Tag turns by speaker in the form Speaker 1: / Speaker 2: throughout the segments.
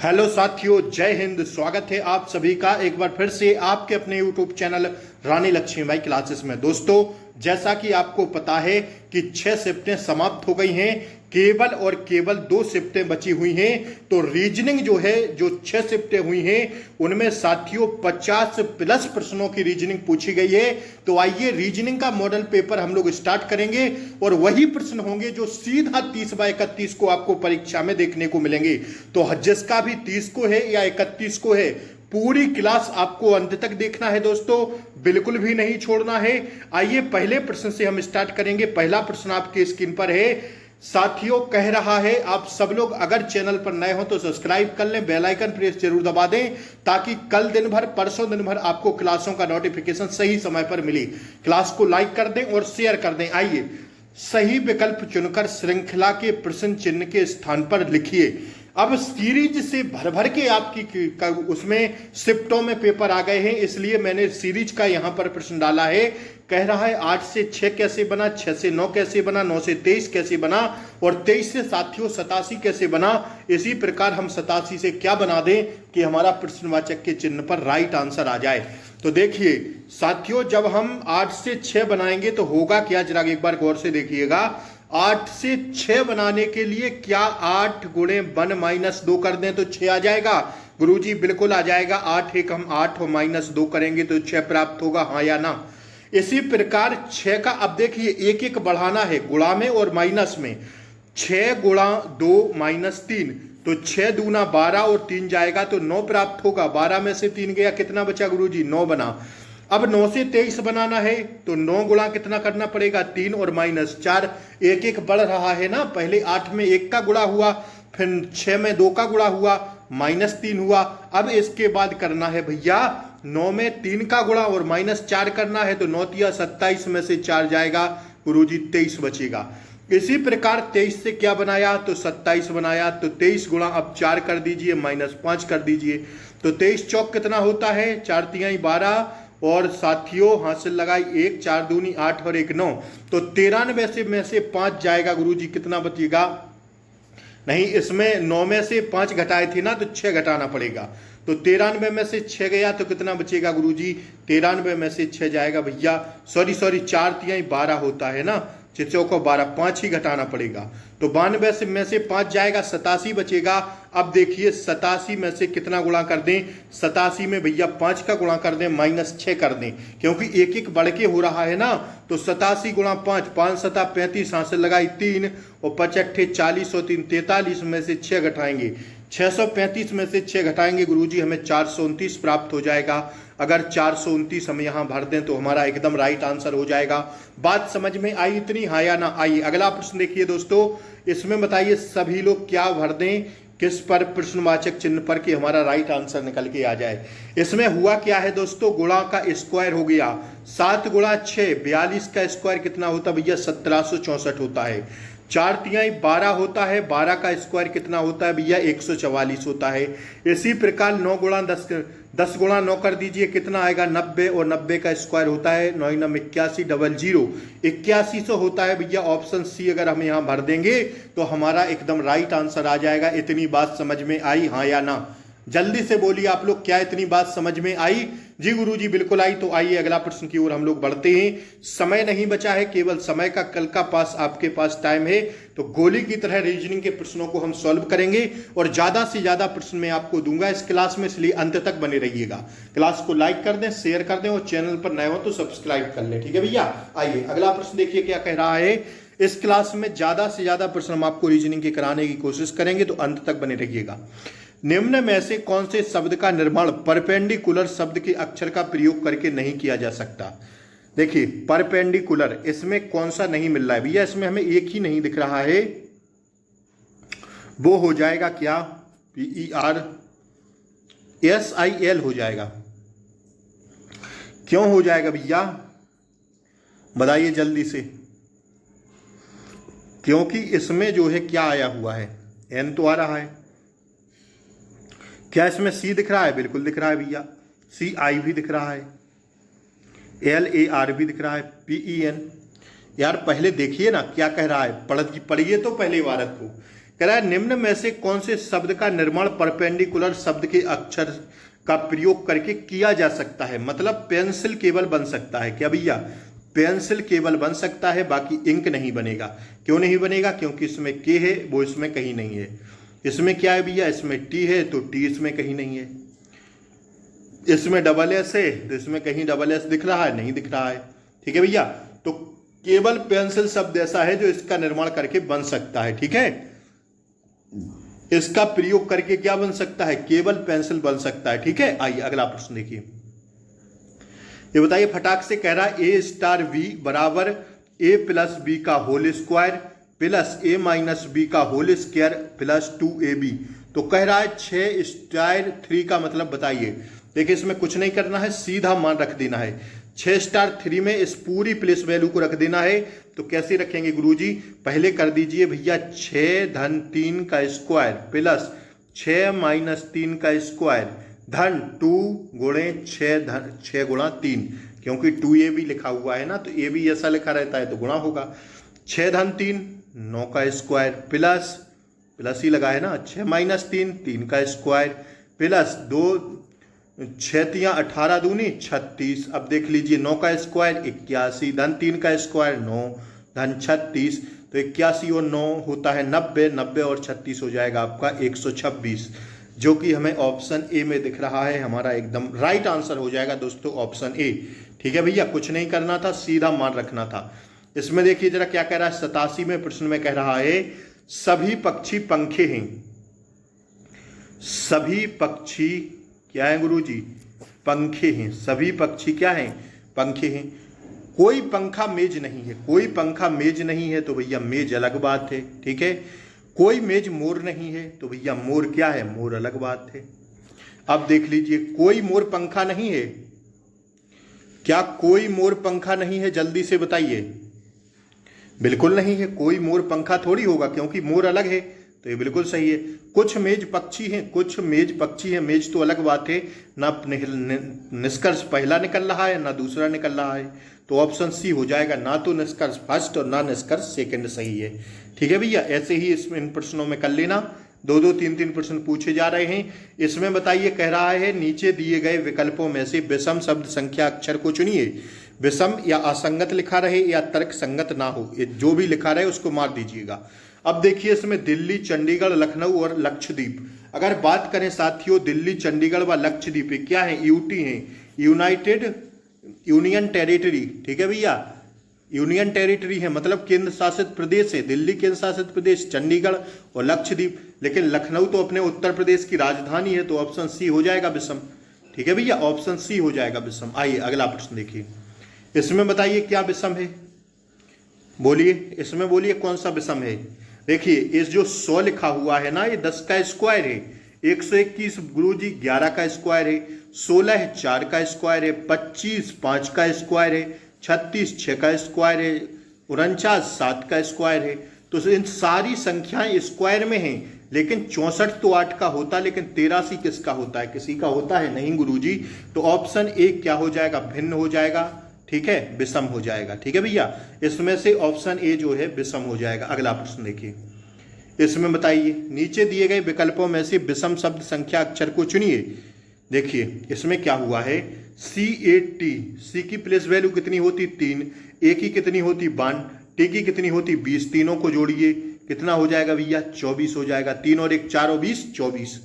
Speaker 1: Hello साथियों, जय हिंद। स्वागत है आप सभी का एक बार फिर से आपके अपने यूट्यूब चैनल रानी लक्ष्मीबाई क्लासेस में। दोस्तों, जैसा कि आपको पता है कि 6 शिफ्टें समाप्त हो गई हैं, केवल और केवल 2 शिफ्टें बची हुई हैं। तो रीजनिंग जो है, जो 6 शिफ्टें हुई हैं उनमें साथियों 50 प्लस प्रश्नों की रीजनिंग पूछी गई है। तो आइए रीजनिंग का मॉडल पेपर हम लोग स्टार्ट करेंगे और वही प्रश्न होंगे जो सीधा 30/31 को आपको परीक्षा में देखने को मिलेंगे। तो जिसका भी 30 को है या 31 को है, पूरी क्लास आपको अंत तक देखना है दोस्तों, बिल्कुल भी नहीं छोड़ना है। आइए पहले प्रश्न से हम स्टार्ट करेंगे। पहला प्रश्न आपके स्क्रीन पर है। साथियों, कह रहा है आप सब लोग अगर चैनल पर नए हो तो सब्सक्राइब कर लें, बेल आइकन प्रेस जरूर दबा दें ताकि कल दिन भर, परसों दिन भर आपको क्लासों का नोटिफिकेशन सही समय पर मिले। क्लास को लाइक कर दें और शेयर कर दें। आइए, सही विकल्प चुनकर श्रृंखला के प्रश्न चिन्ह के स्थान पर लिखिए। अब सीरीज से भर भर के आपकी उसमें शिफ्टों में पेपर आ गए हैं, इसलिए मैंने सीरीज का यहां पर प्रश्न डाला है। कह रहा है 8 से 6 कैसे बना, 6 से 9 कैसे बना, 9 से 23 कैसे बना और 23 से साथियों 87 कैसे बना। इसी प्रकार हम 87 से क्या बना दें कि हमारा प्रश्नवाचक के चिन्ह पर राइट आंसर आ जाए। तो देखिए साथियों, जब हम 8 से 6 बनाएंगे तो होगा क्या, जरा एक बार गौर से देखिएगा। 8 से 6 बनाने के लिए क्या 8 गुणे 1 - 2 कर दें तो 6 आ जाएगा? गुरुजी बिल्कुल आ जाएगा। 8 एक हम 8 और -2 करेंगे तो 6 प्राप्त होगा, हाँ या ना। इसी प्रकार 6 का अब देखिए एक एक बढ़ाना है, गुणा में और माइनस में। 6 गुणा 2 - 3 तो 6 दूना 12 और 3 जाएगा तो 9 प्राप्त होगा। 12 में से 3 गया, कितना बचा गुरुजी? 9 बना। अब 9 से 23 बनाना है तो 9 गुणा कितना करना पड़ेगा? 3 और -4। एक एक बढ़ रहा है ना, पहले 8 में 1 का गुणा हुआ, फिर 6 में 2 का गुणा हुआ, -3 हुआ। अब इसके बाद करना है भैया 9 में 3 का गुणा और -4 करना है तो 9 तिया 27 में से 4 जाएगा गुरुजी, 23 बचेगा। इसी प्रकार 23 से क्या बनाया तो 27 बनाया, तो 23 गुणा अब 4 कर दीजिए, -5 कर दीजिए तो 23 चौक कितना होता है? 4 तिहाई 12 और साथियों हासिल लगाई 1, 4 दूनी 8 और 1 9 तो 93 में से 5 जाएगा गुरुजी, कितना बचेगा? नहीं, इसमें 9 में से 5 घटाए थे ना तो 6 घटाना पड़ेगा। तो 93 में से 6 गया तो कितना बचेगा गुरुजी? 93 में से 6 जाएगा भैया, सॉरी 4 तिहाई 12 होता है ना, 6 को 12, 5 ही घटाना पड़ेगा। तो 92 में से 5 जाएगा, 87 बचेगा। अब देखिए 87 में से कितना गुणा कर दें? 87 में भैया 5 का गुणा कर दें, -6 कर दें, क्योंकि एक एक बढ़ के हो रहा है ना। तो 87 गुणा 5, 5 7 35, हासिल लगाई 3 और 5 8 40 और 3 43 में से 6 घटाएंगे, 635 में से 6 घटाएंगे गुरुजी, हमें 429 प्राप्त हो जाएगा। अगर 429 हम यहां भर दें तो हमारा एकदम राइट आंसर हो जाएगा। बात समझ में आई इतनी, हाँ या ना? आइए अगला प्रश्न देखिए दोस्तों। इसमें बताइए सभी लोग क्या भर दें, किस पर प्रश्नवाचक चिन्ह पर कि हमारा राइट आंसर निकल के आ जाए। इसमें हुआ क्या है दोस्तों, गुणा का स्क्वायर हो गया। 7 गुणा 6 42 का स्क्वायर कितना होता है भैया? 1764 होता है। 4 तिहाई 12 होता है, 12 का स्क्वायर कितना होता है भैया? 144 होता है। इसी प्रकार 9 गुणा 10, 10 गुणा 9 कर दीजिए, कितना आएगा? 90 और 90 का स्क्वायर होता है 9 9 81 00 8100 होता है भैया। ऑप्शन सी अगर हम यहाँ भर देंगे तो हमारा एकदम राइट आंसर आ जाएगा। इतनी बात समझ में आई, हाँ या ना? जल्दी से बोलिए आप लोग, क्या इतनी बात समझ में आई? जी गुरुजी बिल्कुल आई। तो आइए अगला प्रश्न की ओर हम लोग बढ़ते हैं। समय नहीं बचा है, केवल समय का कल का पास आपके पास टाइम है। तो गोली की तरह रीजनिंग के प्रश्नों को हम सॉल्व करेंगे और ज्यादा से ज्यादा प्रश्न मैं आपको दूंगा इस क्लास में, इसलिए अंत तक बने रहिएगा। क्लास को लाइक कर दें, शेयर कर दें और चैनल पर नए हो तो सब्सक्राइब कर लें, ठीक है भैया? आइए अगला प्रश्न देखिए क्या कह रहा है। इस क्लास में ज्यादा से ज्यादा प्रश्न हम आपको रीजनिंग के कराने की कोशिश करेंगे, तो अंत तक बने रहिएगा। निम्न में से कौन से शब्द का निर्माण परपेंडिकुलर शब्द के अक्षर का प्रयोग करके नहीं किया जा सकता? देखिए परपेंडिकुलर, इसमें कौन सा नहीं मिल रहा है भैया? इसमें हमें एक ही नहीं दिख रहा है, वो हो जाएगा क्या? PERSIL हो जाएगा। क्यों हो जाएगा भैया, बताइए जल्दी से? क्योंकि इसमें जो है क्या आया हुआ है, एन तो आ रहा है। क्या इसमें सी दिख रहा है? बिल्कुल दिख रहा है भैया। CI भी दिख रहा है, LAR भी दिख रहा है, PEN। यार पहले देखिए ना क्या कह रहा है, पढ़िए तो पहले इबारत को। कह रहा है निम्न में से कौन से शब्द का निर्माण परपेंडिकुलर शब्द के अक्षर का प्रयोग करके किया जा सकता है। मतलब पेंसिल केवल बन सकता है। क्या भैया, पेंसिल केवल बन सकता है, बाकी इंक नहीं बनेगा। क्यों नहीं बनेगा? क्योंकि इसमें के है, वो इसमें कहीं नहीं है। इसमें क्या है भैया, इसमें टी है तो टी इसमें कहीं नहीं है। इसमें डबल एस है तो इसमें कहीं डबल एस दिख रहा है? नहीं दिख रहा है। ठीक है भैया, तो केवल पेंसिल शब्द ऐसा है जो इसका निर्माण करके बन सकता है। ठीक है, इसका प्रयोग करके क्या बन सकता है? केवल पेंसिल बन सकता है। ठीक है, आइए अगला प्रश्न देखिए। ये बताइए फटाक से, कह रहा है ए स्टार वी बराबर ए प्लस बी का होल स्क्वायर प्लस ए माइनस बी का होल स्क्वायर प्लस 2ab। तो कह रहा है 6 स्टार 3 का मतलब बताइए। देखिए इसमें कुछ नहीं करना है, सीधा मान रख देना है। 6 स्टार 3 में इस पूरी प्लेस वैल्यू को रख देना है। तो कैसे रखेंगे गुरुजी? पहले कर दीजिए भैया 6 धन 3 का स्क्वायर प्लस 6 माइनस 3 का स्क्वायर धन 2 गुणे 6 गुणा 3, क्योंकि 2ab लिखा हुआ है ना, तो ए भी ऐसा लिखा रहता है तो गुणा होगा। 6 धन 3 9 का स्क्वायर प्लस ही लगा है ना, 6 माइनस 3 का स्क्वायर प्लस 2 6 तियां 18 दूनी 36। अब देख लीजिए 9 का स्क्वायर 81 धन 3 का स्क्वायर 9 धन 36, तो 81 और 9 होता है 90, 90 और 36 हो जाएगा आपका 126, जो कि हमें ऑप्शन ए में दिख रहा है। हमारा एकदम राइट आंसर हो जाएगा दोस्तों ऑप्शन ए। ठीक है भैया, कुछ नहीं करना था, सीधा मान रखना था। इसमें देखिए जरा क्या कह रहा है, 87वें प्रश्न में कह रहा है सभी पक्षी पंखे हैं। सभी पक्षी क्या है गुरुजी? पंखे हैं। सभी पक्षी क्या हैं? पंखे हैं। कोई पंखा मेज नहीं है। कोई पंखा मेज नहीं है तो भैया मेज अलग बात है। ठीक है, कोई मेज मोर नहीं है तो भैया मोर क्या है? मोर अलग बात है। अब देख लीजिए कोई मोर पंखा नहीं है। क्या कोई मोर पंखा नहीं है? जल्दी से बताइए। बिल्कुल नहीं है, कोई मोर पंखा थोड़ी होगा, क्योंकि मोर अलग है, तो ये बिल्कुल सही है। कुछ मेज पक्षी हैं, कुछ मेज पक्षी हैं, मेज तो अलग बात है ना। निष्कर्ष पहला निकल रहा है ना दूसरा निकल रहा है, तो ऑप्शन सी हो जाएगा। ना तो निष्कर्ष फर्स्ट और ना निष्कर्ष सेकंड सही है। ठीक है भैया, ऐसे ही इसमें इन प्रश्नों में कर लेना। 2-2, 3-3 प्रश्न पूछे जा रहे हैं। इसमें बताइए, कह रहा है नीचे दिए गए विकल्पों में से विषम शब्द संख्या अक्षर को चुनिए। विषम या असंगत लिखा रहे या तर्क संगत ना हो, जो भी लिखा रहे उसको मार दीजिएगा। अब देखिए इसमें दिल्ली, चंडीगढ़, लखनऊ और लक्षद्वीप। अगर बात करें साथियों, दिल्ली, चंडीगढ़ व लक्षद्वीप क्या है? यूटी है, यूनाइटेड यूनियन टेरिटरी। ठीक है भैया, यूनियन टेरिटरी है, मतलब केंद्र शासित प्रदेश है। दिल्ली केंद्र शासित प्रदेश, चंडीगढ़ और लक्षद्वीप। लेकिन लखनऊ तो अपने उत्तर प्रदेश की राजधानी है, तो ऑप्शन सी हो जाएगा विषम। ठीक है भैया, ऑप्शन सी हो जाएगा विषम। आइए अगला प्रश्न देखिए। इसमें बताइए क्या विषम है? बोलिए, इसमें बोलिए कौन सा विषम है? देखिए इस जो 100 लिखा हुआ है ना, ये 10 का स्क्वायर है। 121 गुरुजी 11 का स्क्वायर है। 16 4 का स्क्वायर है। 25 5 का स्क्वायर है। 36 6 का स्क्वायर है। 49 7 का स्क्वायर है। तो इन सारी संख्याएं स्क्वायर में हैं, लेकिन 64 तो 8 का होता है, लेकिन 83 किसका होता है? किसी का होता है नहीं गुरुजी। तो ऑप्शन ए क्या हो जाएगा? भिन्न हो जाएगा। ठीक है, विषम हो जाएगा। ठीक है भैया, इसमें से ऑप्शन ए जो है विषम हो जाएगा। अगला प्रश्न देखिए। इसमें बताइए नीचे दिए गए विकल्पों में से विषम शब्द संख्या अक्षर को चुनिए। देखिए इसमें क्या हुआ है, CAT, सी की प्लेस वैल्यू कितनी होती? 3, ए की कितनी होती? 1, टी की कितनी होती? 20। तीनों को जोड़िए, कितना हो जाएगा भैया? 24 हो जाएगा। 3 और 1 4 और 20 24।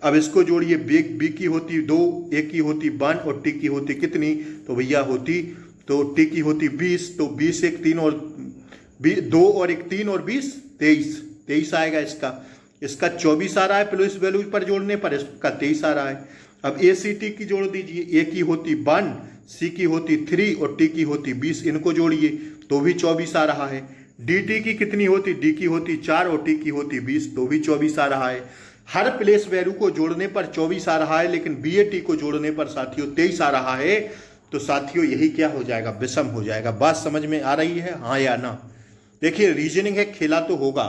Speaker 1: अब इसको जोड़िए, बी की होती 2, ए की होती 1 और टी की होती कितनी? तो भैया होती, तो टी की होती 20। तो 20 1 3 और 2 और 1 3 और 20 23 आएगा। इसका 24 आ रहा है, प्लस वैल्यू पर जोड़ने पर इसका 23 आ रहा है। अब ए सी टी की जोड़ दीजिए, ए की होती 1, सी की होती 3 और टी की होती 20। इनको जोड़िए तो भी 24 आ रहा है। डी टी की कितनी होती? डी की होती 4 और टी की होती 20, तो भी 24 आ रहा है। हर प्लेस वैल्यू को जोड़ने पर 24 आ रहा है, लेकिन बी ए टी को जोड़ने पर साथियों 23 आ रहा है। तो साथियों यही क्या हो जाएगा? विषम हो जाएगा। बात समझ में आ रही है, हाँ या ना? देखिए रीजनिंग है, खेला तो होगा,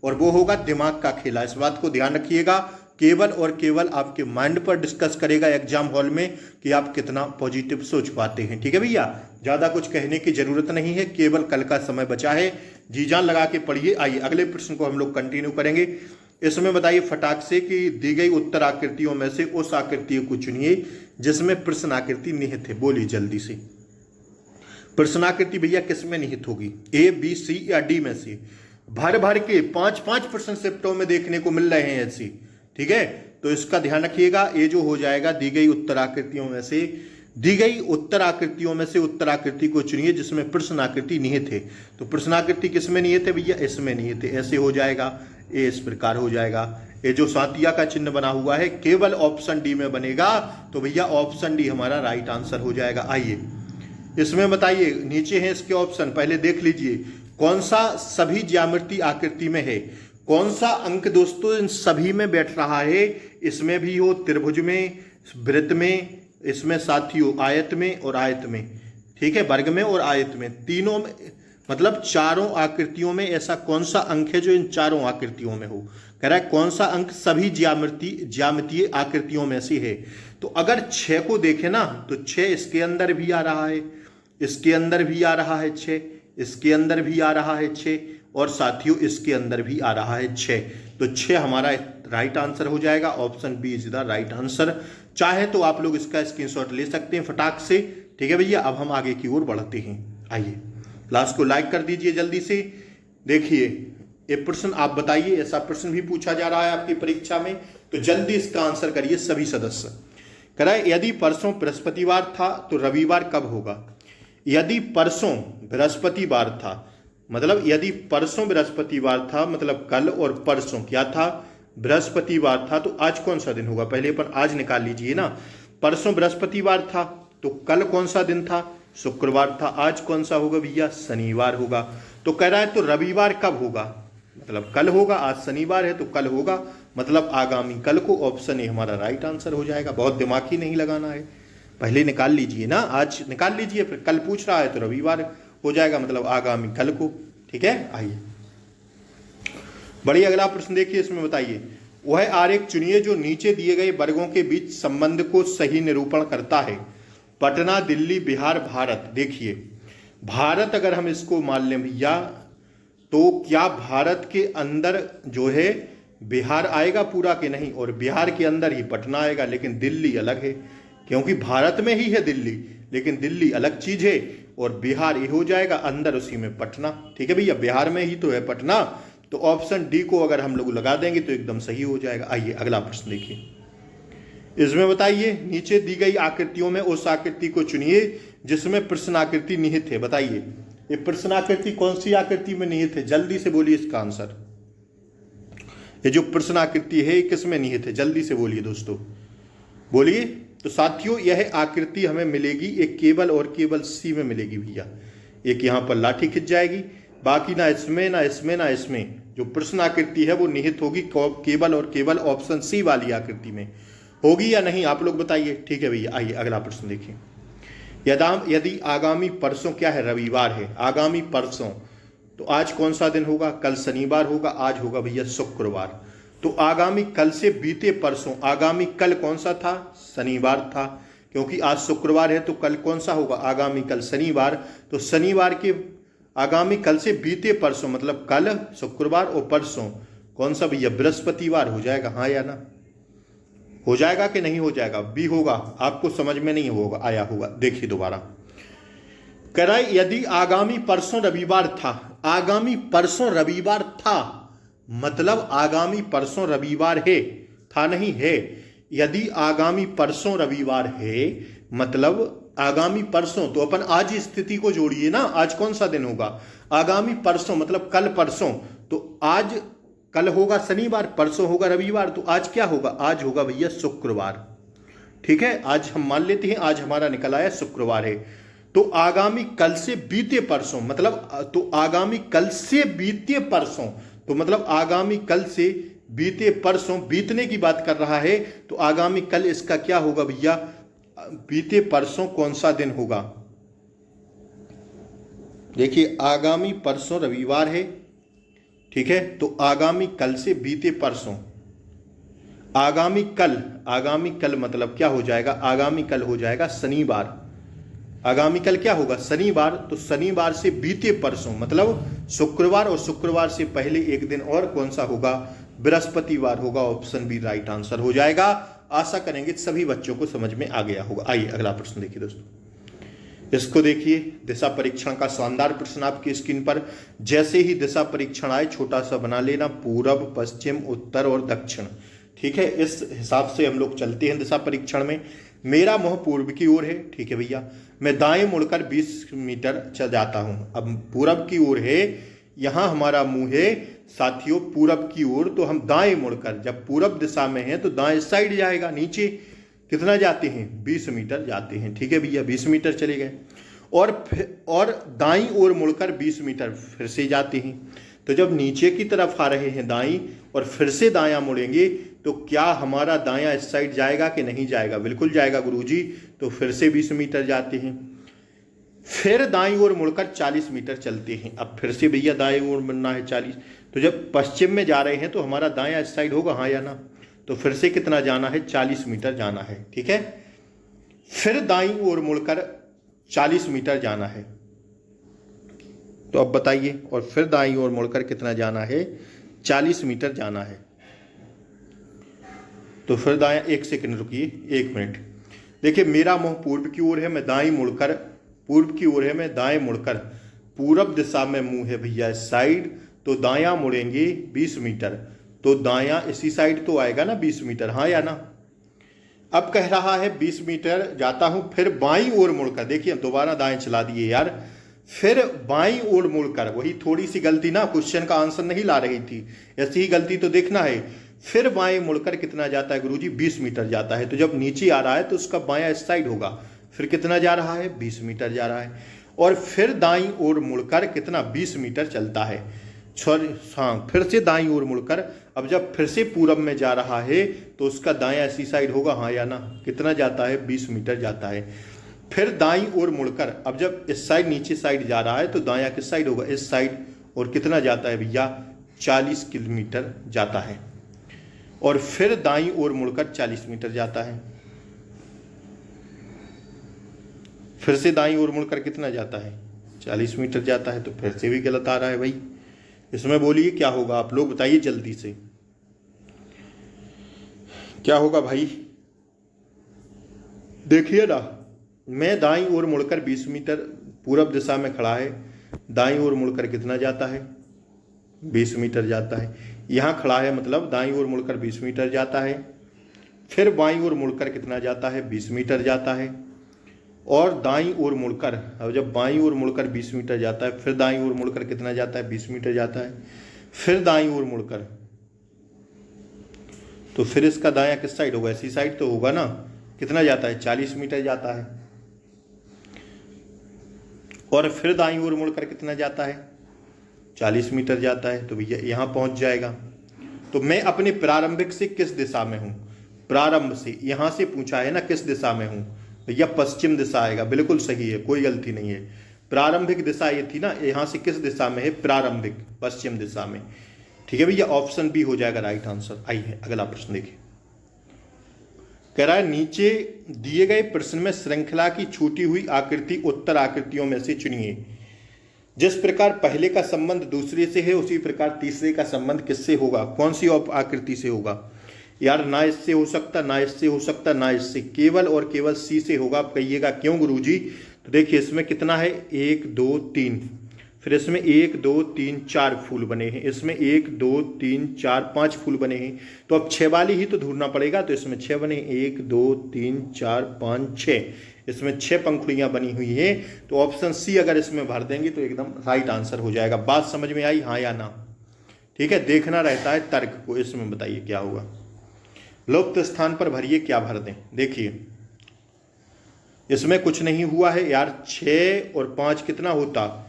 Speaker 1: और वो होगा दिमाग का खेला। इस बात को ध्यान रखिएगा। केवल और केवल आपके माइंड पर डिस्कस करेगा एग्जाम हॉल में कि आप कितना पॉजिटिव सोच पाते हैं। ठीक है भैया, ज्यादा कुछ कहने की जरूरत नहीं है, केवल कल का समय बचा है। जी जान लगा के पढ़िए। आइए अगले प्रश्न को हम लोग कंटिन्यू करेंगे। इसमें बताइए फटाक से कि दी गई उत्तर आकृतियों में से उस आकृति को चुनिए जिसमें प्रश्न आकृति निहित है। बोलिए जल्दी से। प्रश्नाकृति भैया किस में निहित होगी? ए, बी, सी या डी में से? भर भर के 5-5 प्रश्न शिफ्टों में देखने को मिल रहे हैं ऐसी, ठीक है, तो इसका ध्यान रखिएगा। ये जो हो जाएगा दी गई उत्तर आकृतियों में से, दी गई उत्तर आकृतियों में से उत्तर आकृति को चुनिए जिसमें प्रश्न आकृति निहित है। तो प्रश्न आकृति किस में निहित है भैया? इसमें निहित है। ऐसे हो जाएगा, ये इस प्रकार हो जाएगा। ये जो सातिया का चिन्ह बना हुआ है केवल ऑप्शन डी में बनेगा, तो भैया ऑप्शन डी हमारा राइट आंसर हो जाएगा। आइए इसमें बताइए, नीचे है इसके ऑप्शन, पहले देख लीजिए कौन सा सभी ज्यामिति आकृति में है, कौन सा अंक दोस्तों इन सभी में बैठ रहा है। इसमें भी हो, त्रिभुज में, वृत्त में, इसमें साथियों आयत में और आयत में, ठीक है, वर्ग में और आयत में, तीनों में, मतलब चारों आकृतियों में ऐसा कौन सा अंक है जो इन चारों आकृतियों में हो। कह रहा है कौन सा अंक सभी ज्यामितीय आकृतियों में से है। तो अगर 6 को देखें ना तो 6 इसके अंदर भी आ रहा है, इसके अंदर भी आ रहा है 6, इसके अंदर भी आ रहा है 6 और साथियों इसके अंदर भी आ रहा है 6। तो 6 हमारा राइट आंसर हो जाएगा। Option B is the right answer. चाहे तो आप लोग इसका स्क्रीनशॉट ले सकते हैं फटाक से, ठीक है भैया। अब हम आगे की ओर बढ़ते हैं। आइए क्लास को लाइक कर दीजिए जल्दी से। देखिए ये प्रश्न आप बताइए, ऐसा प्रश्न भी पूछा जा रहा है आपकी परीक्षा में, तो जल्दी इसका आंसर करिए सभी सदस्य। कह रहा है यदि परसों बृहस्पतिवार था तो रविवार कब होगा? यदि परसों बृहस्पतिवार था, मतलब यदि परसों बृहस्पतिवार था मतलब कल, और परसों क्या था? बृहस्पतिवार था। तो आज कौन सा दिन होगा? पहले अपन आज निकाल लीजिए ना। परसों बृहस्पतिवार था तो कल कौन सा दिन था? शुक्रवार था। आज कौन सा होगा भैया? शनिवार होगा। तो कह रहा है तो रविवार कब होगा? मतलब कल होगा। आज शनिवार है तो कल होगा, मतलब आगामी कल को। ऑप्शन ए हमारा राइट आंसर हो जाएगा। बहुत दिमाग ही नहीं लगाना है, पहले निकाल लीजिए ना, आज निकाल लीजिए, फिर कल पूछ रहा है तो रविवार हो जाएगा, मतलब आगामी कल को, ठीक है। आइए बढ़िए अगला प्रश्न देखिए। इसमें बताइए वह आरेख चुनिए जो नीचे दिए गए वर्गों के बीच संबंध को सही निरूपण करता है। पटना, दिल्ली, बिहार, भारत। देखिए भारत अगर हम इसको मान लें भैया, तो क्या भारत के अंदर जो है बिहार आएगा पूरा के नहीं? और बिहार के अंदर ही पटना आएगा, लेकिन दिल्ली अलग है, क्योंकि भारत में ही है दिल्ली, लेकिन दिल्ली अलग चीज है और बिहार ये हो जाएगा अंदर उसी में पटना, ठीक है भैया। बिहार में ही तो है पटना, तो ऑप्शन डी को अगर हम लोग लगा देंगे तो एकदम सही हो जाएगा। आइए अगला प्रश्न देखिए। इसमें बताइए नीचे दी गई आकृतियों में उस आकृति को चुनिए जिसमें प्रश्न आकृति निहित है। बताइए ये प्रश्न आकृति कौन सी आकृति में निहित है? जल्दी से बोलिए इसका आंसर। ये जो प्रश्न आकृति है किस में निहित है? जल्दी से बोलिए दोस्तों, बोलिए। तो साथियों यह आकृति हमें मिलेगी एक केवल और केवल सी में मिलेगी भैया। एक यहाँ पर लाठी खिंच जाएगी, बाकी ना इसमें ना इसमें ना इसमें। जो प्रश्न आकृति है वो निहित होगी केवल और केवल ऑप्शन सी वाली आकृति में। होगी या नहीं आप लोग बताइए, ठीक है भैया। आइए अगला प्रश्न देखिए। यदि आगामी परसों क्या है? रविवार है। आगामी परसों, तो आज कौन सा दिन होगा? कल शनिवार होगा, आज होगा भैया शुक्रवार। तो आगामी कल से बीते परसों, आगामी कल कौन सा था? शनिवार था, क्योंकि आज शुक्रवार है तो कल कौन सा होगा? आगामी कल शनिवार। तो शनिवार के आगामी कल से बीते परसों मतलब कल, शुक्रवार और परसों कौन सा भैया? बृहस्पतिवार हो जाएगा। हाँ या ना? हो जाएगा कि नहीं हो जाएगा? बी होगा। आपको समझ में नहीं होगा आया होगा, देखिए दोबारा। कह रहा है यदि आगामी परसों रविवार था, आगामी परसों रविवार था मतलब आगामी परसों रविवार है, था नहीं है। यदि आगामी परसों रविवार है मतलब आगामी परसों, तो अपन आज स्थिति को जोड़िए ना। आज कौन सा दिन होगा? आगामी परसों मतलब कल परसों। तो आज कल होगा शनिवार, परसों होगा रविवार, तो आज क्या होगा? आज होगा भैया शुक्रवार, ठीक है। आज हम मान लेते हैं आज हमारा निकल आया शुक्रवार है। तो आगामी कल से बीते परसों मतलब, तो आगामी कल से बीते परसों, तो मतलब आगामी कल से बीते परसों, बीतने की बात कर रहा है। तो आगामी कल इसका क्या होगा भैया? बीते परसों कौन सा दिन होगा? देखिए आगामी परसों रविवार है, ठीक है। तो आगामी कल से बीते परसों, आगामी कल मतलब क्या हो जाएगा? आगामी कल हो जाएगा शनिवार, आगामी कल क्या होगा, शनिवार, तो शनिवार से बीते परसों मतलब शुक्रवार, और शुक्रवार से पहले एक दिन और कौन सा होगा, बृहस्पतिवार होगा। ऑप्शन बी राइट आंसर हो जाएगा। आशा करेंगे सभी बच्चों को समझ में आ गया होगा। आइए अगला प्रश्न देखिए दोस्तों, इसको देखिए, दिशा परीक्षण का शानदार प्रश्न आपकी स्क्रीन पर। जैसे ही दिशा परीक्षण आए छोटा सा बना लेना, पूरब, पश्चिम, उत्तर और दक्षिण। ठीक है, इस हिसाब से हम लोग चलते हैं दिशा परीक्षण में। मेरा मुंह पूर्व की ओर है, ठीक है भैया, मैं दाएं मुड़कर 20 मीटर चल जाता हूं। अब पूरब की ओर है, यहां हमारा मुंह है साथियों पूरब की ओर, तो हम दाएं मुड़कर, जब पूरब दिशा में है तो दाएं साइड जाएगा, नीचे कितना जाते हैं, 20 मीटर जाते हैं। ठीक है भैया, 20 मीटर चले गए। और दाईं ओर मुड़कर 20 मीटर फिर से जाते हैं। तो जब नीचे की तरफ आ रहे हैं दाईं और फिर से दायां मुड़ेंगे, तो क्या हमारा दायां इस साइड जाएगा कि नहीं जाएगा, बिल्कुल जाएगा गुरुजी। तो फिर से 20 मीटर जाते हैं, फिर दाईं ओर मुड़कर 40 मीटर चलते हैं। अब फिर से भैया दाईं ओर मुड़ना है 40, तो जब पश्चिम में जा रहे हैं तो हमारा दायां इस साइड होगा, हाँ या ना। तो फिर से कितना जाना है, 40 मीटर जाना है। ठीक है, फिर दाईं ओर मुड़कर 40 मीटर जाना है। तो अब बताइए, और फिर दाईं ओर मुड़कर कितना जाना है, 40 मीटर जाना है। तो फिर दायां, एक सेकंड रुकिए, 1 मिनट। देखिए, मेरा मुंह पूर्व की ओर है, मैं दाईं मुड़कर, पूर्व की ओर है, मैं दाएं मुड़कर, पूरब दिशा में मुंह है भैया इस साइड, तो दायां मुड़ेंगे 20 मीटर, तो दायां इसी साइड तो आएगा ना 20 मीटर, हाँ या ना। अब कह रहा है 20 मीटर जाता हूं, फिर बाईं ओर मुड़कर, देखिए दोबारा दाएं चला दिए यार, फिर बाईं ओर मुड़कर, वही थोड़ी सी गलती ना, क्वेश्चन का आंसर नहीं ला रही थी, ऐसी ही गलती तो देखना है। फिर बाएं मुड़कर कितना जाता है गुरुजी, 20 मीटर जाता है। तो जब नीचे आ रहा है तो उसका बायां इस साइड होगा, फिर कितना जा रहा है, 20 मीटर जा रहा है। और फिर दाईं ओर मुड़कर कितना, 20 मीटर चलता है। हाँ, फिर से दाईं ओर मुड़कर, अब जब फिर से पूरब में जा रहा है तो उसका दायां इसी साइड होगा, हाँ या ना। कितना जाता है, 20 मीटर जाता है। फिर दाईं ओर मुड़कर, अब जब इस साइड नीचे साइड जा रहा है तो दायां किस साइड होगा, इस साइड, और कितना जाता है भैया, 40 किलोमीटर जाता है। और फिर दाईं ओर मुड़कर 40 मीटर जाता है। फिर से दाईं ओर मुड़कर कितना जाता है, 40 मीटर जाता है। तो फिर से भी गलत आ रहा है भाई, इसमें बोलिए क्या होगा, आप लोग बताइए जल्दी से, क्या होगा भाई। देखिए ना, मैं दाईं ओर मुड़कर 20 मीटर, पूरब दिशा में खड़ा है, दाईं ओर मुड़कर कितना जाता है, 20 मीटर जाता है। यहाँ खड़ा है मतलब दाईं ओर मुड़कर 20 मीटर जाता है। फिर बाईं ओर मुड़कर कितना जाता है, 20 मीटर जाता है। और दाईं ओर मुड़कर, अब जब बाईं ओर मुड़कर 20 मीटर जाता है, फिर दाईं ओर मुड़कर कितना जाता है, 20 मीटर जाता है। फिर दाईं ओर मुड़कर, तो फिर इसका दायां किस साइड होगा, इसी साइड तो होगा ना। कितना जाता है, 40 मीटर जाता है। और फिर दाईं ओर मुड़कर कितना जाता है, 40 मीटर जाता है। तो भैया यहां पहुंच जाएगा। तो मैं अपने प्रारंभिक से किस दिशा में हूं, प्रारंभ से, यहां से पूछा है ना किस दिशा में हूं, भैया पश्चिम दिशा आएगा, बिल्कुल सही है, कोई गलती नहीं है। प्रारंभिक दिशा ये थी ना, यहां से किस दिशा में है, प्रारंभिक, पश्चिम दिशा में। ठीक है भैया, ऑप्शन बी हो जाएगा राइट आंसर। आइए अगला प्रश्न देखिए, कह रहा है नीचे दिए गए प्रश्न में श्रृंखला की छूटी हुई आकृति उत्तर आकृतियों में से चुनिए। जिस प्रकार पहले का संबंध दूसरे से है उसी प्रकार तीसरे का संबंध किससे होगा, कौन सी आकृति से होगा। यार ना इससे हो सकता, ना इससे हो सकता, ना इससे, केवल और केवल सी से होगा। आप कहिएगा क्यों गुरुजी। तो देखिए इसमें कितना है, 1 2 3, फिर इसमें 1 2 3 4 फूल बने हैं, इसमें 1 2 3 4 5 फूल बने हैं। तो अब 6 वाली ही तो ढूंढना पड़ेगा। तो इसमें 6 बने, 1 2 3 4 5 6, इसमें 6 पंखुड़ियां बनी हुई हैं। तो ऑप्शन सी अगर इसमें भर देंगे तो एकदम राइट आंसर हो जाएगा। बात समझ में आई, हाँ या ना। ठीक है, देखना रहता है तर्क को। इसमें बताइए क्या होगा, लुप्त स्थान पर भरिए, क्या भर दें। देखिए इसमें कुछ नहीं हुआ है यार। 6 और 5 कितना होता,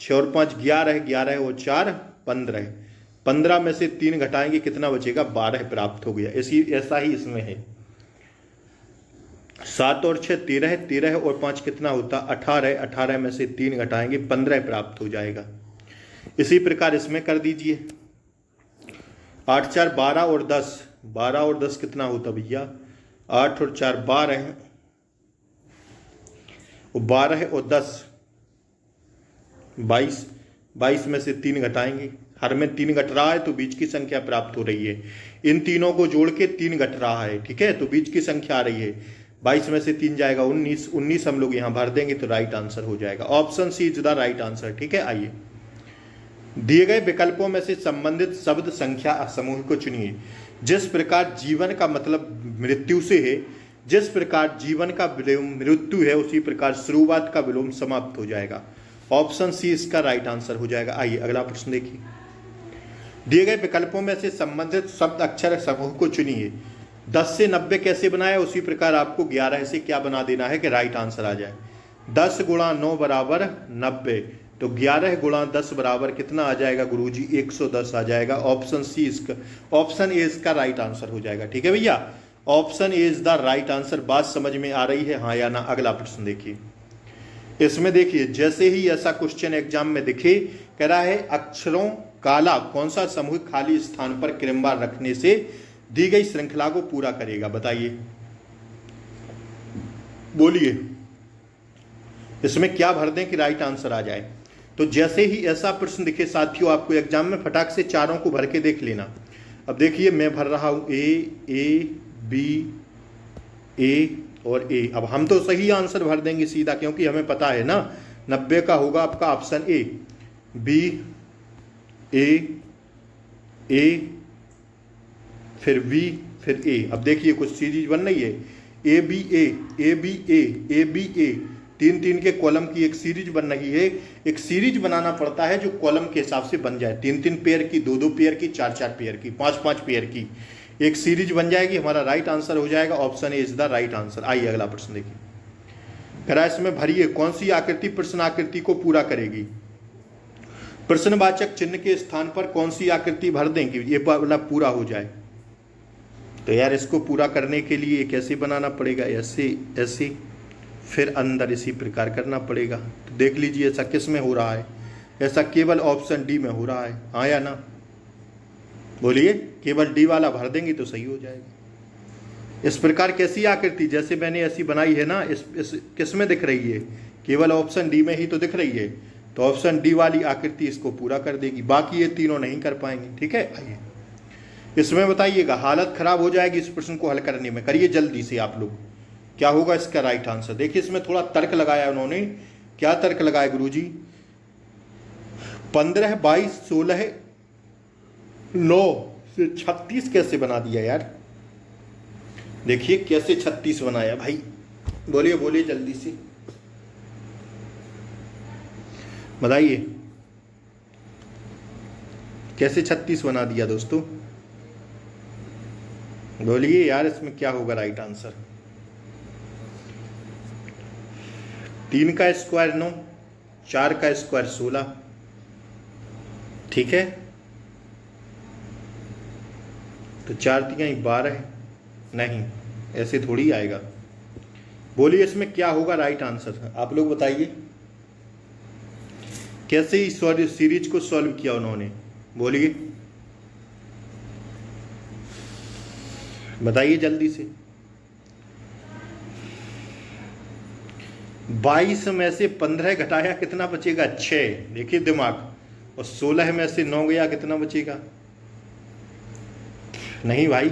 Speaker 1: 6 और 5 11, 11 और 4 15, 15 में से 3 घटाएंगे कितना बचेगा, 12 प्राप्त हो गया। ऐसा ही इसमें है। 7 और 6 13, 13 और 5 कितना होता, 18, 18 में से 3 घटाएंगे 15 प्राप्त हो जाएगा। इसी प्रकार इसमें कर दीजिए, 8 4 12 और 10, 12 और 10 कितना होता भैया, 8 और 4 12, और 12 और 10 22, 22 में से 3 घटाएंगे, हर में 3 घट रहा है तो बीच की संख्या प्राप्त हो रही है। इन तीनों को जोड़ के 3 घट रहा है, ठीक है, तो बीच की संख्या आ रही है। 22 में से 3 जाएगा 19, 19 हम लोग यहां भर देंगे तो राइट आंसर हो जाएगा। Option C is the right answer, ठीक है। आइए, दिए गए विकल्पों में से संबंधित शब्द संख्या समूह को चुनिए। जिस प्रकार जीवन का मतलब मृत्यु से है, जिस प्रकार जीवन का विलोम मृत्यु है, उसी प्रकार शुरुआत का विलोम समाप्त हो जाएगा। ऑप्शन सी इसका राइट आंसर हो जाएगा। आइए अगला प्रश्न देखिए। दिए गए विकल्पों में से संबंधित शब्द अक्षर समूह को चुनिए। 10 से 90 कैसे बनाया, उसी प्रकार आपको 11 से क्या बना देना है कि राइट आंसर आ जाए। 10 गुणा 9 बराबर 90, तो 11 गुणा 10 बराबर कितना आ जाएगा गुरुजी, 110 आ जाएगा। ऑप्शन सी इसका, ऑप्शन ए इसका राइट आंसर हो जाएगा, ठीक है भैया। Option A is the right answer. बात समझ में आ रही है, हाँ या ना। अगला प्रश्न देखिए। इसमें देखिए, जैसे ही ऐसा क्वेश्चन एग्जाम में दिखे, कह रहा है अक्षरों काला कौन सा समूह खाली स्थान पर क्रमवार रखने से दी गई श्रृंखला को पूरा करेगा, बताइए, बोलिए। इसमें क्या भर दें कि राइट आंसर आ जाए। तो जैसे ही ऐसा प्रश्न दिखे साथियों, आपको एग्जाम में फटाक से चारों को भर के देख लेना। अब देखिए, मैं भर रहा हूं ए बी ए और ए। अब हम तो सही आंसर भर देंगे सीधा, क्योंकि हमें पता है ना 90 का होगा आपका ऑप्शन ए। बी ए फिर बी फिर ए। अब देखिए कुछ सीरीज बन रही है, ए बी ए, 3-3 के कॉलम की एक सीरीज बन रही है। एक सीरीज बनाना पड़ता है जो कॉलम के हिसाब से बन जाए, 3-3 पेयर की, 2-2 पेयर की, 4-4 पेयर की, 5-5 पेयर की एक सीरीज बन जाएगी। हमारा राइट आंसर हो जाएगा। Option A is the right answer. आइए अगला प्रश्न देखिए। कह रहा है इसमें भरिए कौन सी आकृति प्रश्न आकृति को पूरा करेगी। प्रश्नवाचक चिन्ह के स्थान पर कौन सी आकृति भर देंगे ये वाला पूरा हो जाए। तो यार इसको पूरा करने के लिए कैसे बनाना पड़ेगा, ऐसे ऐसे, फिर अंदर इसी प्रकार करना पड़ेगा। तो देख लीजिए ऐसा किस में हो रहा है। ऐसा केवल ऑप्शन डी में हो रहा है, हाँ या ना, बोलिए। केवल डी वाला भर देंगे तो सही हो जाएगा। इस प्रकार कैसी आकृति, जैसे मैंने ऐसी बनाई है ना, इस किस में दिख रही है, केवल ऑप्शन डी में ही तो दिख रही है। तो ऑप्शन डी वाली आकृति इसको पूरा कर देगी, बाकी ये तीनों नहीं कर पाएंगे, ठीक है। आइए इसमें बताइएगा, हालत खराब हो जाएगी इस प्रश्न को हल करने में। करिए जल्दी से आप लोग, क्या होगा इसका राइट आंसर। देखिए इसमें थोड़ा तर्क लगाया उन्होंने। क्या तर्क लगाया गुरुजी, 15, 22, 16, 9 से 36 कैसे बना दिया यार। देखिए कैसे 36 बनाया भाई, बोलिए बोलिए जल्दी से बताइए, कैसे 36 बना दिया दोस्तों, बोलिए यार। इसमें क्या होगा राइट आंसर। 3 का स्क्वायर 9, 4 का स्क्वायर 16, ठीक है। तो 4 तिहाई 12 नहीं, ऐसे थोड़ी आएगा। बोलिए इसमें क्या होगा राइट आंसर, आप लोग बताइए। कैसे इस सीरीज को सॉल्व किया उन्होंने, बोलिए बताइए जल्दी से। 22 में से 15 घटाया कितना बचेगा, 6। देखिए दिमाग। और 16 में से 9 गया कितना बचेगा, नहीं भाई।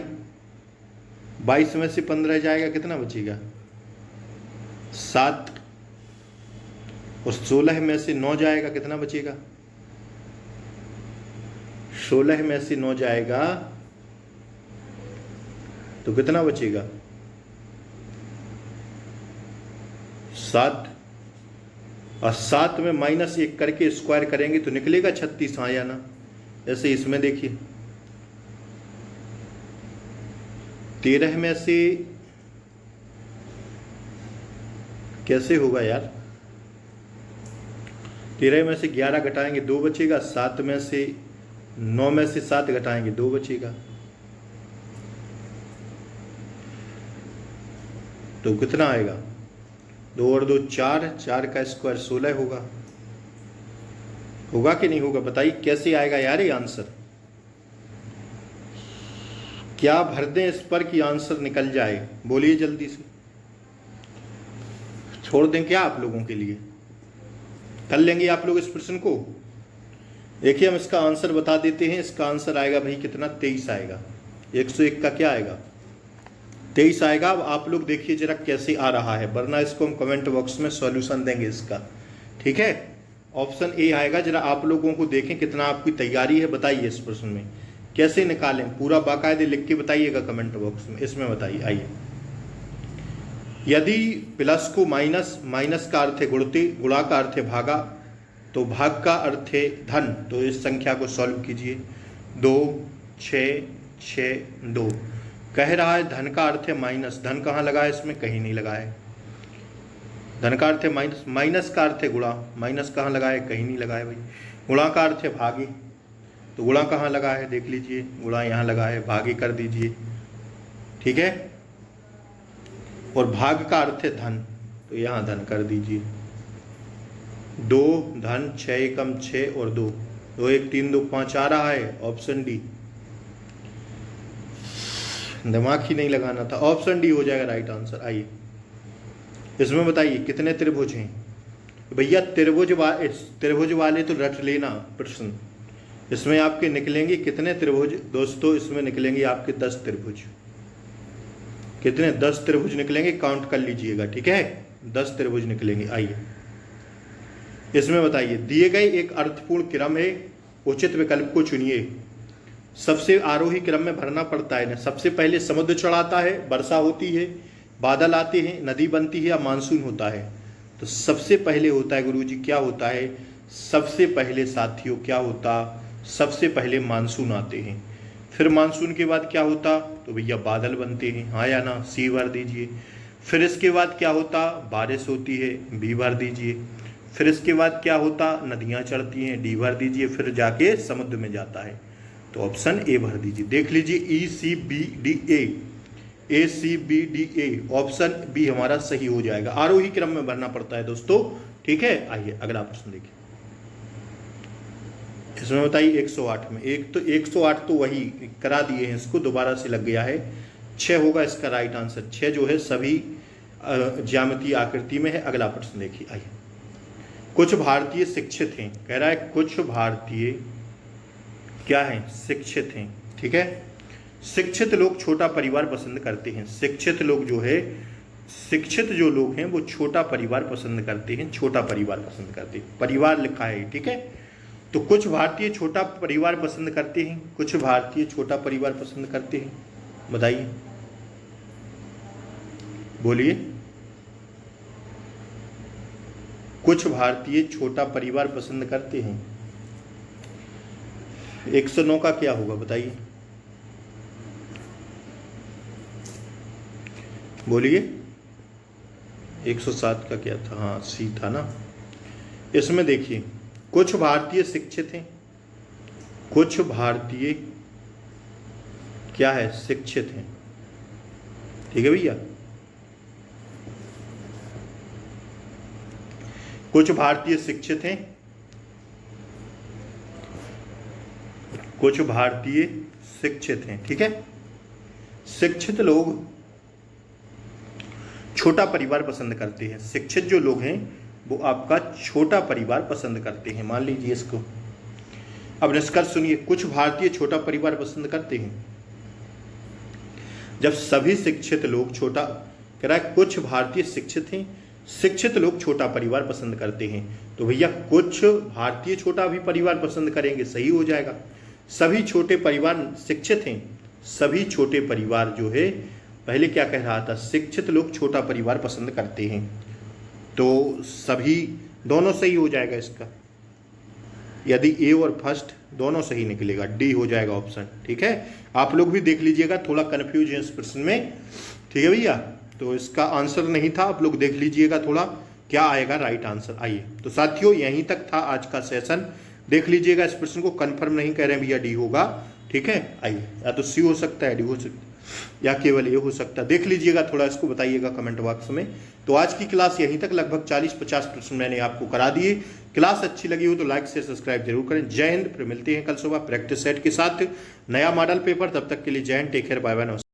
Speaker 1: 22 में से 15 जाएगा कितना बचेगा, 7। और 16 में से 9 जाएगा कितना बचेगा, 16 में से 9 जाएगा तो कितना बचेगा, 7। और 7 में -1 करके स्क्वायर करेंगे तो निकलेगा 36, हाँ या ना। ऐसे इसमें देखिए 13 में से कैसे होगा यार, 13 में से 11 घटाएंगे 2 बचेगा, 7 में से 9 में से 7 घटाएंगे 2 बचेगा, तो कितना आएगा, 2 और 2 4, 4 का स्क्वायर 16 होगा। होगा कि नहीं होगा, बताइए कैसे आएगा यार ये आंसर। क्या भर दें इस पर कि आंसर निकल जाए, बोलिए जल्दी से। छोड़ दें क्या आप लोगों के लिए? कर लेंगे आप लोग इस प्रश्न को? देखिए हम इसका आंसर बता देते हैं। इसका आंसर आएगा भाई कितना? 23 आएगा। 101 का क्या आएगा? 23 आएगा। अब आप लोग देखिए जरा कैसे आ रहा है, वरना इसको हम कमेंट बॉक्स में सॉल्यूशन देंगे इसका, ठीक है। ऑप्शन ए आएगा। जरा आप लोगों को देखें कितना आपकी तैयारी है, बताइए इस प्रश्न में कैसे निकालें, पूरा बाकायदे लिख के बताइएगा कमेंट बॉक्स में। इसमें बताइए, आइए। यदि प्लस को माइनस, माइनस का अर्थ है गुणते, गुणा का अर्थ है भागा, तो भाग का अर्थ है धन, तो इस संख्या को सॉल्व कीजिए। 2 6 6 2 कह रहा है धन का अर्थ है माइनस। धन कहाँ लगा है इसमें? कहीं नहीं लगा है। धन का अर्थ है माइनस, माइनस का अर्थ है गुणा, माइनस कहाँ लगा है? कहीं नहीं लगा है भाई। गुणा का अर्थ है भागे, तो गुणा कहाँ लगा है? देख लीजिए, गुणा यहाँ लगा है, भागे कर दीजिए, ठीक है। और भाग का अर्थ है धन, तो यहाँ धन कर दीजिए। 2 धन 6 एकम 6 और 2 2 1 3 2 5 आ रहा है। Option D. दिमाग ही नहीं लगाना था, ऑप्शन डी हो जाएगा राइट आंसर। आइए इसमें बताइए कितने त्रिभुज हैं भैया? त्रिभुज वाले तो रट लेना प्रश्न। इसमें आपके निकलेंगे कितने त्रिभुज दोस्तों? इसमें निकलेंगे आपके 10 त्रिभुज। कितने? 10 त्रिभुज निकलेंगे, काउंट कर लीजिएगा, ठीक है। 10 त्रिभुज निकलेंगे। आइए इसमें बताइए, दिए गए एक अर्थपूर्ण क्रम है, उचित विकल्प को चुनिए। सबसे आरोही क्रम में भरना पड़ता है ना। सबसे पहले समुद्र चढ़ाता है, वर्षा होती है, बादल आते हैं, नदी बनती है या मानसून होता है। तो सबसे पहले होता है गुरुजी, क्या होता है? सबसे पहले साथियों क्या होता? सबसे पहले मानसून आते हैं। फिर मानसून के बाद क्या होता? तो भैया बादल बनते हैं, हाँ या ना? सी भर दीजिए। फिर इसके बाद क्या होता? बारिश होती है, बी भर दीजिए। फिर इसके बाद क्या होता? नदियाँ चढ़ती हैं, डी भर दीजिए। फिर जाके समुद्र में जाता है, तो ऑप्शन ए भर दीजिए। देख लीजिए, E C B D A C B D A, option B हमारा सही हो जाएगा। आरोही क्रम में भरना पड़ता है दोस्तों, ठीक है। आइए अगला प्रश्न देखिए। इसमें बताइए 108 में, एक तो 108 तो वही करा दिए हैं, इसको दोबारा से लग गया है। 6 होगा इसका राइट आंसर। 6 जो है सभी ज्यामितीय आकृति में है। अगला प्रश्न देखिए, आइए। कुछ भारतीय शिक्षित हैं, कह रहा है कुछ भारतीय क्या है? शिक्षित हैं, ठीक है। शिक्षित लोग छोटा परिवार पसंद करते हैं। शिक्षित लोग जो है, शिक्षित जो लोग हैं वो छोटा परिवार पसंद करते हैं, छोटा परिवार पसंद करते हैं। परिवार लिखा है, ठीक है। तो कुछ भारतीय छोटा परिवार पसंद करते हैं, कुछ भारतीय छोटा परिवार पसंद करते हैं। बताइए, बोलिए। कुछ भारतीय छोटा परिवार पसंद करते हैं। 109 का क्या होगा बताइए, बोलिए। 107 का क्या था? हाँ सी था ना। इसमें देखिए, कुछ भारतीय शिक्षित हैं, कुछ भारतीय क्या है? शिक्षित हैं, ठीक है भैया। कुछ भारतीय शिक्षित हैं, कुछ भारतीय शिक्षित हैं, ठीक है। शिक्षित लोग छोटा परिवार पसंद करते हैं। शिक्षित जो लोग हैं वो आपका छोटा परिवार पसंद करते हैं, मान लीजिए इसको। अब निष्कर्ष सुनिए, कुछ भारतीय छोटा परिवार पसंद करते हैं। जब सभी शिक्षित लोग छोटा, कह रहा है कुछ भारतीय शिक्षित हैं, शिक्षित लोग छोटा परिवार पसंद करते हैं, तो भैया कुछ भारतीय छोटा भी परिवार पसंद करेंगे, सही हो जाएगा। सभी छोटे परिवार शिक्षित हैं, सभी छोटे परिवार जो है, पहले क्या कह रहा था? शिक्षित लोग छोटा परिवार पसंद करते हैं, तो सभी दोनों सही हो जाएगा इसका। यदि ए और फर्स्ट दोनों सही निकलेगा, डी हो जाएगा ऑप्शन, ठीक है। आप लोग भी देख लीजिएगा, थोड़ा कंफ्यूज है इस प्रश्न में, ठीक है भैया। तो इसका आंसर नहीं था, आप लोग देख लीजिएगा थोड़ा क्या आएगा राइट आंसर। आइए तो साथियों, यहीं तक था आज का सेशन। देख लीजिएगा इस प्रश्न को, कंफर्म नहीं कह रहे हैं भैया डी होगा, ठीक है। आइए, या तो सी हो सकता है, डी हो सकता है, या केवल ये हो सकता है। देख लीजिएगा थोड़ा, इसको बताइएगा कमेंट बॉक्स में। तो आज की क्लास यहीं तक, लगभग 40-50 प्रश्न मैंने आपको करा दिए। क्लास अच्छी लगी हो तो लाइक से सब्सक्राइब जरूर करें। जय हिंद। फिर मिलते हैं कल सुबह प्रैक्टिस सेट के साथ, नया मॉडल पेपर। तब तक के लिए जय हिंद, टेक केयर, बाय बाय, नमस्कार।